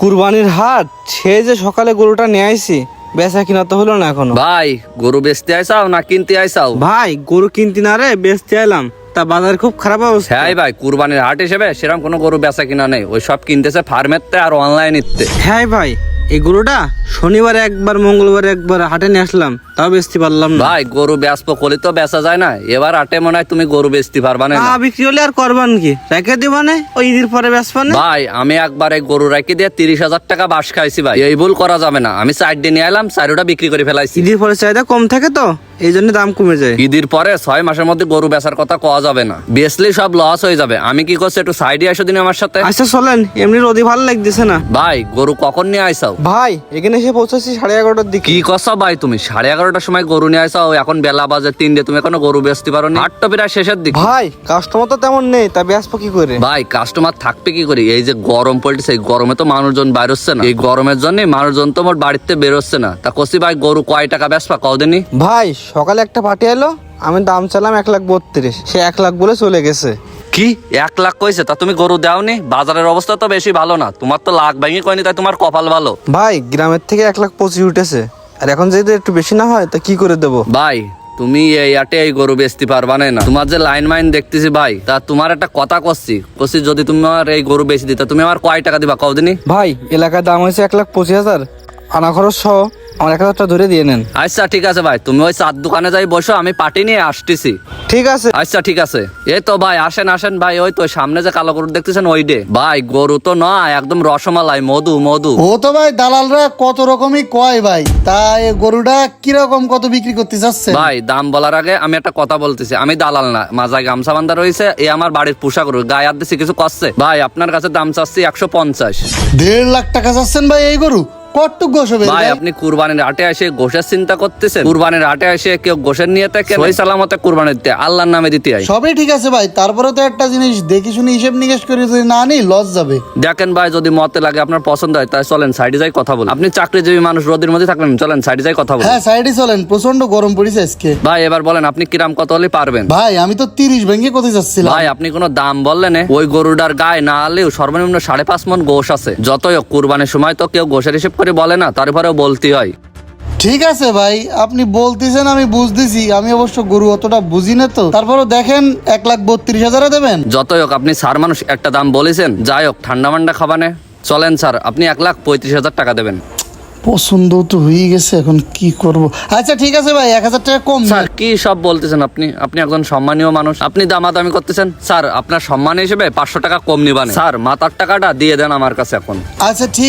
কুরবানির হাট সে যে সকালে গরুটা নিয়ে আইছি, বেচা কিনা তো হলো না এখনো। ভাই গরু বেচতে আইসাও না কিনতে আইসাও? ভাই গরু কিনতে না রে বেচতে এলাম, তা বাজার খুব খারাপ অবস্থা। হ্যাঁ ভাই, কুরবানির হাট হিসেবে সেরকম কোনো গরু বেচা কিনা নেই, ওই সব কিনতেছে ফার্মেতে আর অনলাইন ইতে। হ্যাঁ ভাই, এই গরুটা শনিবারে একবার মঙ্গলবারে একবার হাটে নিয়ে আসলাম, তাও বেচতে পারলাম না। ভাই গরু বেচবো কলি তো বেচা যায় না, এবার হাটে মনে হয় তুমি গরু বেচতে পারবা না। বিক্রি হলে আর করবান কি, রেখে দিবানে ওই ঈদের পরে বেচবান। ভাই আমি একবার এই গরু রেখে দিয়ে 30,000 টাকা বাস খাইছি ভাই, এই ভুল করা যাবে না। আমি সাইড দিয়ে নিয়ে এলাম, সাইডটা বিক্রি করে ফেলাইছি। ঈদের পরে চাহিদা কম থাকে তো এই জন্য দাম কমে যায়। ঈদের পরে 6 মাসের মধ্যে গরু বেচার কথা কওয়া যাবে না, বেচলে সব লস হয়ে যাবে। আমি কি করছি, একটু সাইডে আসো দিন আমার সাথে। আচ্ছা চলেন, এমনি রোদি ভালো লাগতেছে না। ভাই গরু কখন নিয়ে আইসাও? ভাই এখানে এসে পৌঁছাচ্ছি 11:30টার দিকে। কি করছো ভাই তুমি? 11:30টার সময় গরু নিয়ে আইসাও, এখন বেলা বাজে 3টে, তুমি এখনো গরু বেচতে পারো? হাট তো প্রায় শেষের দিকে। ভাই কাস্টমার তো তেমন নেই, তা বেচবো কি করে? ভাই কাস্টমার থাকবে কি করে? এই যে গরম পড়তেছে, এই গরমে তো মানুষজন বাইর হচ্ছে না, এই গরমের জন্য মানুষজন তো মোট বাড়িতে বেরোচ্ছে না। তা কষি ভাই গরু কয় টাকা বেচবা কদিনই? ভাই সকালে একটা পার্টি এলো, আমি দাম চালাম 1,32,000, সে 1 লাখ বলে চলে গেছে। কি 1 লাখ কইছে? তা তুমি গরু দাওনি? বাজারের অবস্থা তো বেশি ভালো না, তোমার তো লাখ ভেঙে কয়নি, তাই তোমার কপাল ভালো। ভাই গ্রামের থেকে 1,25,000 উঠেছে, আর এখন যদি একটু বেশি না হয় তা কি করে দেবো? ভাই তুমি এই আটে এই গরু বেচতে পারবা না, তোমার যে লাইন মাইন দেখতেছি ভাই। তা তোমার একটা কথা করছি, যদি তোমার এই গরু বেশি দিতে তুমি আমার কয় টাকা দিবা কদিনই? ভাই এলাকার দাম হয়েছে 1,25,000, আনা খরচ সহ আমার 1,000 টাকা ধরে দিয়ে নেন। আচ্ছা ঠিক আছে ভাই, তুমি ওই চার দোকানে যাই বসো, আমি পাটি নিয়ে আসতেছি। ঠিক আছে। আচ্ছা ঠিক আছে। এই তো ভাই আসেন আসেন ভাই, ওই তো সামনে যে কালো গরু দেখতেছেন ওই ডে। ভাই গরু তো নয়, একদম রসমালাই, মধু মধু। ও তো ভাই দালালরা কত রকমই কয় ভাই, তা এই গরুটা কিরকম কত বিক্রি করতে যাচ্ছে? ভাই দাম বলার আগে আমি একটা কথা বলতেছি, আমি দালাল না, মাজায় গামছা বান্ধা রয়েছে, এ আমার বাড়ির পোশাক গরু, গায়ে হাত দিছি কিছু করছে। ভাই আপনার কাছে দাম চাচ্ছি 150। 1.5 লাখ টাকা যাচ্ছেন ভাই এই গরু? কতটুক গোশ হবে ভাই আপনি কুরবানির হাটে এসে গোশের চিন্তা করতেছেন? কুরবানির হাটে এসে কেউ গোশের নিয়ে থাকে? ওই সালামতে কুরবানি দিতে আল্লাহর নামে দিতে হয়। সবই ঠিক আছে ভাই, তারপরে তো একটা জিনিস দেখি শুনে হিসেব নিকেশ করে যদি না নিই লস যাবে। দেখেন ভাই, যদি মতে লাগে আপনার পছন্দ হয় তাই চলেন সাইডে যাই কথা বলি। আপনি চাকরিজীবী মানুষ, রোদের মধ্যে থাকবেন, চলেন সাইডে যাই কথা বলি। হ্যাঁ সাইডে চলেন, প্রচন্ড গরম পড়েছে আজকে। ভাই এবার বলেন আপনি কিরাম কত হলে পারবেন? ভাই আমি তো 30 ভেঙে কোথায় যাচ্ছিলাম। ভাই আপনি কোনো দাম বললেন? ওই গরুটার গায়ে না আলেও সর্বনিম্ন 5.5 মণ গোশ আছে। যতই হোক কুরবানির সময় তো কেউ গোশের হিসেব করে বলে না, তারপরেও বলতে হয়। ঠিক আছে ভাই, আপনি বলতেছেন আমি বুঝতেছি, আমি অবশ্য গরু অতটা বুঝি না তো, তারপরে দেখেন 1,32,000 দেবেন। যতই হোক আপনি স্যার মানুষ, একটা দাম বলেছেন, যাই হোক ঠান্ডা মান্ডা খাবানে। চলেন স্যার, আপনি 1,35,000 টাকা দেবেন। পছন্দ তো হয়ে গেছে, এখন কি করব? আচ্ছা ঠিক আছে ভাই, 1,000 টাকা কম স্যার কি সব বলতেছেন আপনি? আপনি একজন সম্মানীয় মানুষ, আপনি দামাদামি করতেছেন। স্যার আপনার সম্মান হিসেবে 500 টাকা কম নিবানে। স্যার মাথার টাকাটা দিয়ে দেন আমার কাছে এখন। আচ্ছা ঠিক